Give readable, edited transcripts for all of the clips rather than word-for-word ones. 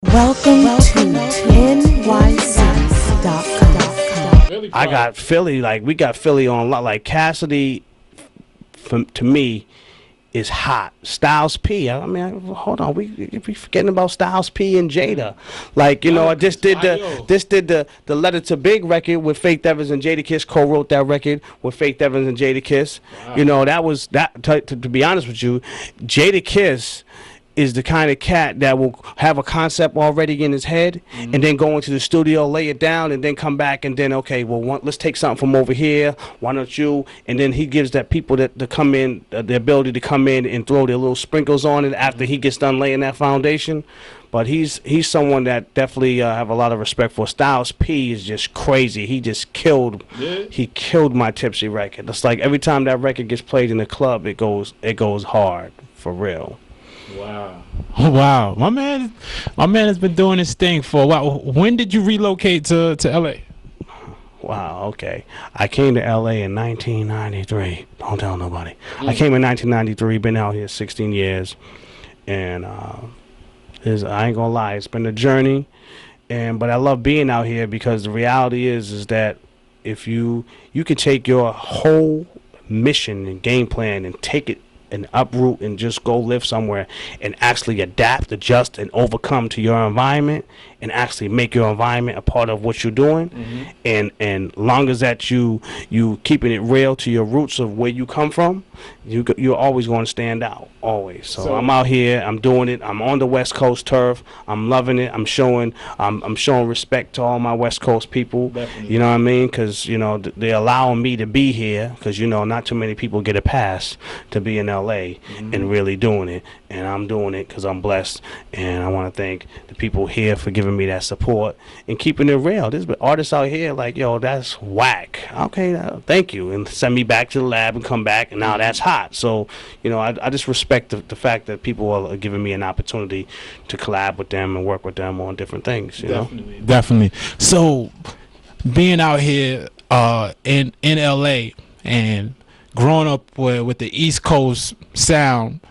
Welcome to NYC.com. I got Philly, like we got Philly on a lot. Like Cassidy, to me, is hot. Styles P. I mean, hold on, we forgetting about Styles P and Jada. Like I just did the Letter to Big record with Faith Evans and Jadakiss. Co-wrote that record with Faith Evans and Jadakiss. Wow. That was that. To be honest with you, Jadakiss is the kind of cat that will have a concept already in his head, and then go into the studio, lay it down, and then come back and then, okay, well, let's take something from over here. Why don't you? And then he gives that people that to come in the ability to come in and throw their little sprinkles on it after he gets done laying that foundation. But he's someone that definitely have a lot of respect for. Styles P is just crazy. He just killed. Yeah. He killed my Tipsy record. It's like every time that record gets played in the club, it goes hard for real. Wow. Wow. My man has been doing this thing for a while. When did you relocate to LA? Wow, okay. I came to LA in 1993. Don't tell nobody. I came in 1993, been out here 16 years. And I ain't gonna lie, it's been a journey. But I love being out here because the reality is that if you can take your whole mission and game plan and take it and uproot and just go live somewhere and actually adapt, adjust, and overcome to your environment and actually make your environment a part of what you're doing. And long as that you keeping it real to your roots of where you come from, you're always going to stand out, always. So I'm out here, I'm doing it, I'm on the West Coast turf, I'm loving it, I'm showing respect to all my West Coast people. Definitely. You know what I mean? Because they're allowing me to be here because not too many people get a pass to be in LA and really doing it, and I'm doing it because I'm blessed. And I want to thank the people here for giving me that support and keeping it real. There's been artists out here like, yo, that's whack. Okay, thank you, and send me back to the lab and come back, and now that's hot. So I just respect the fact that people are giving me an opportunity to collab with them and work with them on different things. Definitely. So being out here in LA and growing up with the East Coast sound,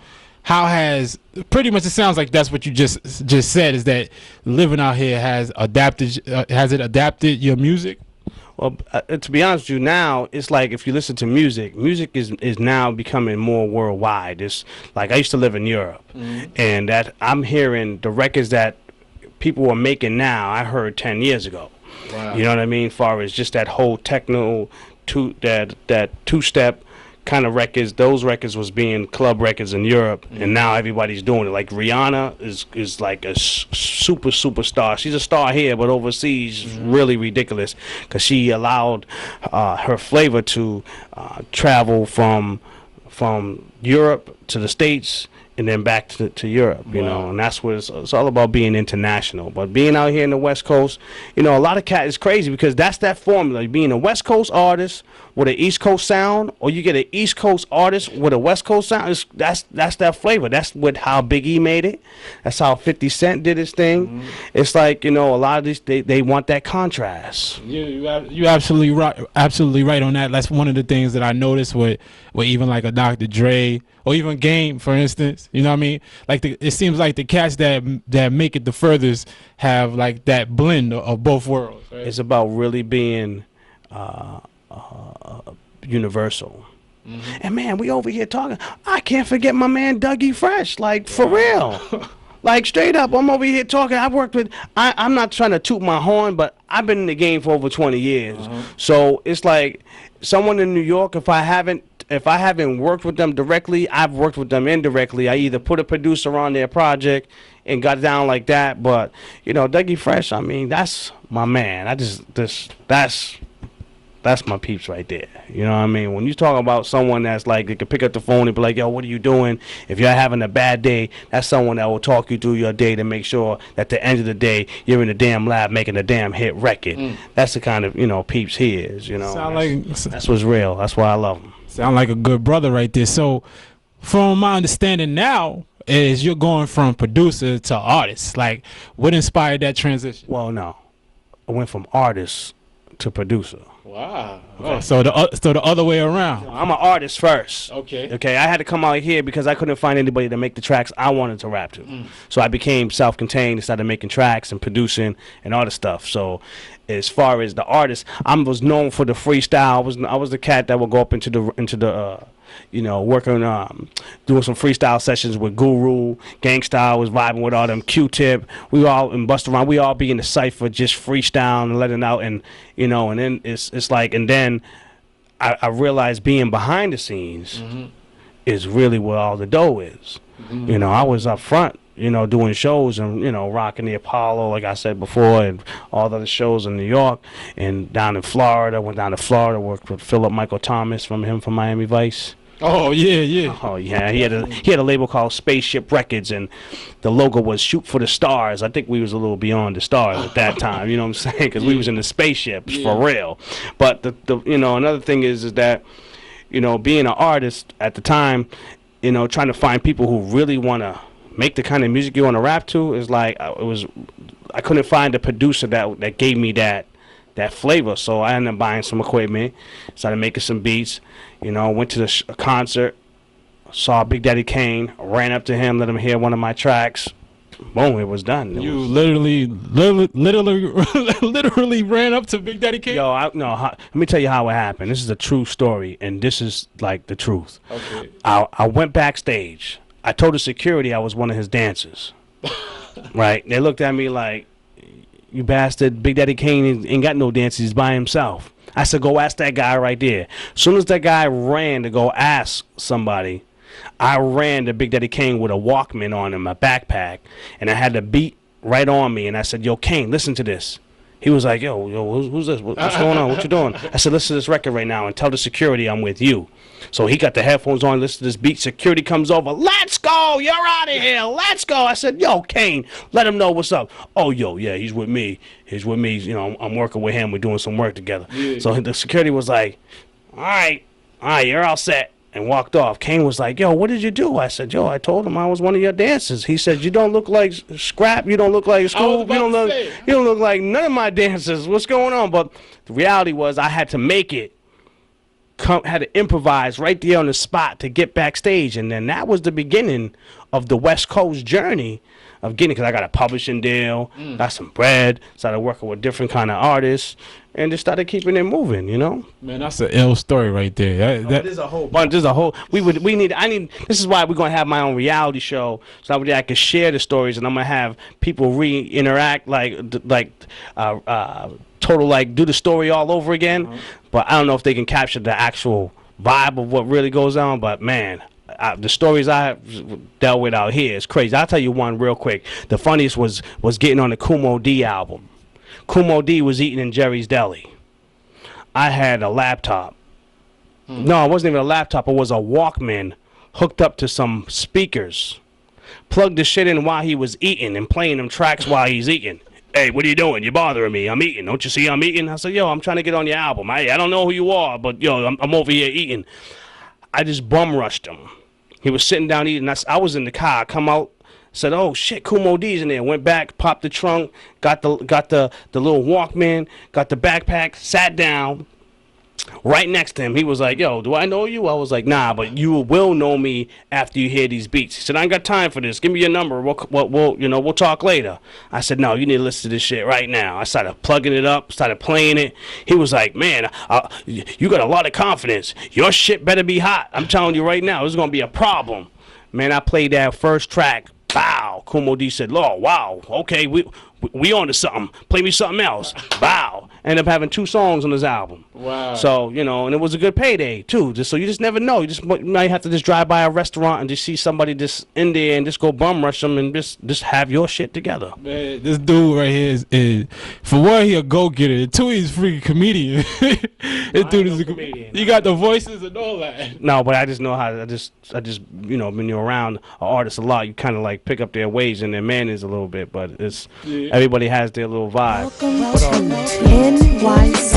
how has pretty much, it sounds like that's what you just said, is that living out here has it adapted your music? Well, to be honest with you, now it's like if you listen to music is now becoming more worldwide. It's like I used to live in Europe, and that I'm hearing the records that people are making now, I heard 10 years ago. Wow. You know what I mean? As far as just that whole techno, that two-step kind of records, those records was being club records in Europe, and now everybody's doing it. Like Rihanna is like a superstar. She's a star here, but overseas really ridiculous because she allowed her flavor to travel from Europe to the States and then back to Europe, and that's what it's all about, being international. But being out here in the West Coast, a lot of cat is crazy because that's that formula. Being a West Coast artist with an East Coast sound, or you get an East Coast artist with a West Coast sound, that's that flavor. That's how Big E made it. That's how 50 Cent did his thing. It's like, a lot of these, they want that contrast. You're absolutely right on that. That's one of the things that I noticed with even like a Dr. Dre or even Game, for instance. You know what I mean? Like it seems like the cats that make it the furthest have like that blend of both worlds. Right? It's about really being universal. And man, we over here talking. I can't forget my man Dougie Fresh, like for real. Like straight up, I'm over here talking. I worked with. I'm not trying to toot my horn, but I've been in the game for over 20 years. So it's like someone in New York. If I haven't worked with them directly, I've worked with them indirectly. I either put a producer on their project and got down like that. But Dougie Fresh, I mean, that's my man. That's my peeps right there. You know what I mean? When you talk about someone that's like, they can pick up the phone and be like, yo, what are you doing? If you're having a bad day, that's someone that will talk you through your day to make sure that at the end of the day, you're in the damn lab making a damn hit record. That's the kind of, peeps he is, That's what's real. That's why I love him. Sound like a good brother right there. So from my understanding now is you're going from producer to artist. Like, what inspired that transition? Well, no. I went from artist to producer. Wow. Oh, so the other way around. I'm an artist first. Okay. Okay, I had to come out here because I couldn't find anybody to make the tracks I wanted to rap to. So I became self-contained and started making tracks and producing and all the stuff. So as far as the artist, I was known for the freestyle. I was the cat that would go up into the you know, working doing some freestyle sessions with Guru, Gangsta. I was vibing with all them, Q-Tip. We all and Busta Rhymes. We all be in the cypher just freestyle and letting out, and you know, and then it's like, and then I realized being behind the scenes is really where all the dough is. You know, I was up front, you know, doing shows and, you know, rocking the Apollo, like I said before, and all the other shows in New York and down in Florida. Went down to Florida, worked with Philip Michael Thomas from Miami Vice. Oh yeah. Oh yeah, he had a label called Spaceship Records, and the logo was Shoot for the Stars. I think we was a little beyond the stars at that time, you know what I'm saying? Because we was in the spaceships for real. But the you know, another thing is that, you know, being an artist at the time, you know, trying to find people who really want to make the kind of music you want to rap to is like, I couldn't find a producer that gave me that flavor. So I ended up buying some equipment, started making some beats, you know, went to a concert, saw Big Daddy Kane, ran up to him, let him hear one of my tracks. Boom, it was done. Literally ran up to Big Daddy Kane? Yo, let me tell you how it happened. This is a true story, and this is like the truth. Okay. I went backstage. I told the security I was one of his dancers. Right? They looked at me like, you bastard, Big Daddy Kane ain't got no dancers, he's by himself. I said, go ask that guy right there. As soon as that guy ran to go ask somebody, I ran to Big Daddy Kane with a Walkman on in my backpack, and I had the beat right on me, and I said, yo, Kane, listen to this. He was like, yo, who's this? What's going on? What you doing? I said, listen to this record right now and tell the security I'm with you. So he got the headphones on, listen to this beat. Security comes over. Let's go. You're out of here. Let's go. I said, yo, Kane, let him know what's up. Oh, yo, yeah, he's with me. He's with me. You know, I'm working with him. We're doing some work together. Yeah. So the security was like, all right, you're all set. And walked off. Kane was like, yo, what did you do? I said, yo, I told him I was one of your dancers. He said, you don't look like Scrap. You don't look like School. You don't look like none of my dancers. What's going on? But the reality was I had to make it. Had to improvise right there on the spot to get backstage. And then that was the beginning of the West Coast journey of getting, because I got a publishing deal, got some bread, started working with different kind of artists, and just started keeping it moving, you know. Man, that's an ill story right there. There's a whole bunch. This is why we're gonna have my own reality show, so that I can share the stories, and I'm gonna have people interact total, like, do the story all over again. But I don't know if they can capture the actual vibe of what really goes on. But man, the stories I have dealt with out here is crazy. I'll tell you one real quick. The funniest was getting on the Kumo D album. Kumo D was eating in Jerry's Deli. I had a laptop. No, it wasn't even a laptop. It was a Walkman hooked up to some speakers. Plugged the shit in while he was eating and playing them tracks while he's eating. Hey, what are you doing? You're bothering me. I'm eating. Don't you see I'm eating? I said, yo, I'm trying to get on your album. I don't know who you are, but, yo, I'm over here eating. I just bum rushed him. He was sitting down eating. I was in the car. I come out, said, oh, shit, Kumo D's in there. Went back, popped the trunk, got the little Walkman, got the backpack, sat down. Right next to him, he was like, yo, do I know you? I was like, nah, but you will know me after you hear these beats. He said, I ain't got time for this. Give me your number. We'll talk later. I said, no, you need to listen to this shit right now. I started plugging it up, started playing it. He was like, man, you got a lot of confidence. Your shit better be hot. I'm telling you right now, this is going to be a problem. Man, I played that first track. Bow. Kumo D said, oh, wow, okay, we on to something. Play me something else. Bow. Ended up having 2 songs on his album. Wow. So, you know, and it was a good payday, too. So you just never know. You might have to just drive by a restaurant and just see somebody just in there and just go bum rush them and just have your shit together. Man, this dude right here is for one, he a go-getter. And 2, he's a freaking comedian. This dude is a comedian. You got the voices and all that. No, but I just know how I just you know, when you're around an artist a lot, you kind of like pick up their ways and their manners a little bit, but it's everybody has their little vibe. Welcome to NYC.com.